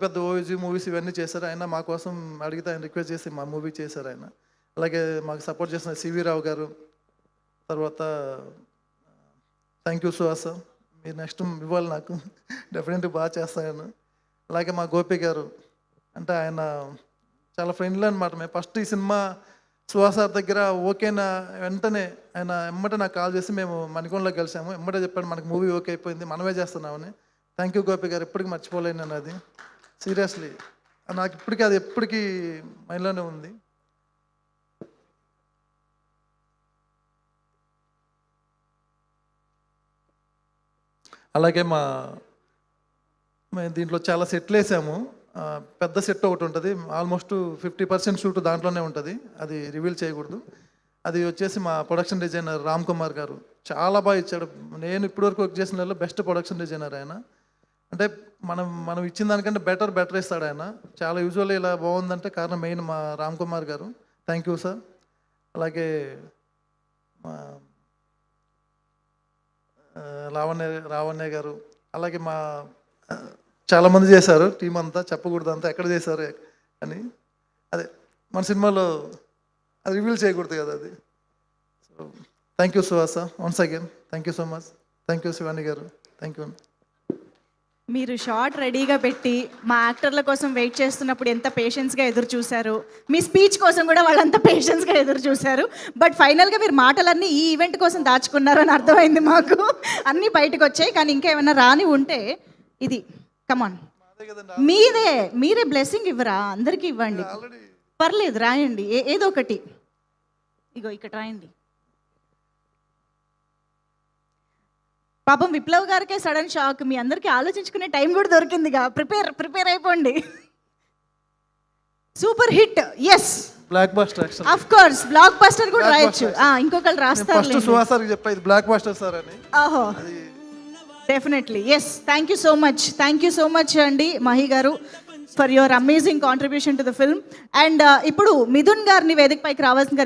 పెద్ద OG movies ఇవన్నీ చేశారు. ఆయన మా కోసం అడిగితే ఆయన రిక్వెస్ట్ చేసి మా మూవీ చేశారు ఆయన. అలాగే మాకు సపోర్ట్ చేసిన సివి రావు గారు, తర్వాత థ్యాంక్ యూ సుహాస్ సార్, మీరు నెక్స్ట్ ఇవ్వాలి నాకు డెఫినెట్గా బాగా చేస్తాను. అలాగే మా గోపి గారు, అంటే ఆయన చాలా ఫ్రెండ్లీ అనమాట. మేము ఫస్ట్ ఈ సినిమా సుహాస్ సార్ దగ్గర ఓకేనా వెంటనే ఆయన ఎమ్మటే నాకు కాల్ చేసి మేము మణికొండలో కలిసాము. ఎమ్మటే చెప్పాడు మనకు మూవీ ఓకే అయిపోయింది, మనమే చేస్తున్నామని. థ్యాంక్ యూ గోపి గారు, ఎప్పటికీ మర్చిపోలేను నేను అది. సీరియస్లీ నాకు ఇప్పటికీ అది ఎప్పటికీ మైండ్లోనే ఉంది. అలాగే మేము దీంట్లో చాలా సెట్లు వేసాము. పెద్ద సెట్ ఒకటి ఉంటుంది, ఆల్మోస్ట్ 50% షూట్ దాంట్లోనే ఉంటుంది, అది రివీల్ చేయకూడదు. అది వచ్చేసి మా ప్రొడక్షన్ డిజైనర్ రామ్ కుమార్ గారు చాలా బాగా ఇచ్చాడు. నేను ఇప్పటివరకు వర్క్ చేసిన వాళ్ళలో బెస్ట్ ప్రొడక్షన్ డిజైనర్ ఆయన. అంటే మనం ఇచ్చిన దానికంటే బెటర్ ఇస్తాడు ఆయన. చాలా యూజువల్లీ ఇలా బాగుందంటే కారణం మెయిన్ మా రామ్ కుమార్ గారు. Thank you sir. అలాగే మా లావణ్య గారు, అలాగే మా చాలామంది చేశారు టీం అంతా, చెప్పకూడదు అంతా ఎక్కడ చేశారు అని. అదే మన సినిమాలో అది రివీల్ చేయకూడదు కదా అది. So thank you Suhas sir, once again thank you so much. Thank you Shivani గారు, థ్యాంక్ యూ. మీరు షార్ట్ రెడీగా పెట్టి మా యాక్టర్ల కోసం వెయిట్ చేస్తున్నప్పుడు ఎంత పేషెన్స్గా ఎదురు చూశారు, మీ స్పీచ్ కోసం కూడా వాళ్ళంత పేషెన్స్గా ఎదురు చూశారు. బట్ ఫైనల్గా మీరు మాటలన్నీ ఈ ఈవెంట్ కోసం దాచుకున్నారు అని అర్థమైంది మాకు. అన్నీ బయటకు వచ్చాయి, కానీ ఇంకా ఏమైనా రాని ఉంటే ఇది కమాన్ మీరే బ్లెస్సింగ్ ఇవ్వరా, అందరికీ ఇవ్వండి, పర్లేదు రాయండి ఏదో ఒకటి. ఇగో ఇక్కడ రాయండి. పాపం విప్లవ్ గారికే సడన్ షాక్, మీ అందరికీ ఆలోచించుకునే టైం కూడా దొరికిందిగా. ప్రిపేర్ అయిపోండి. Super hit, yes, blockbuster, of course blockbuster కూడా రాయొచ్చు. ఇంకొకరు రాస్తారు. ఫస్ట్ సుహాస్ సార్ చెప్పేది బ్లాక్ బస్టర్ సార్ అని. Oho, definitely yes. Thank you so much అండి Mahi garu for your amazing contribution to the film. And ఇప్పుడు మిథున్ గారిని వేదికపైకి రావాల్సిన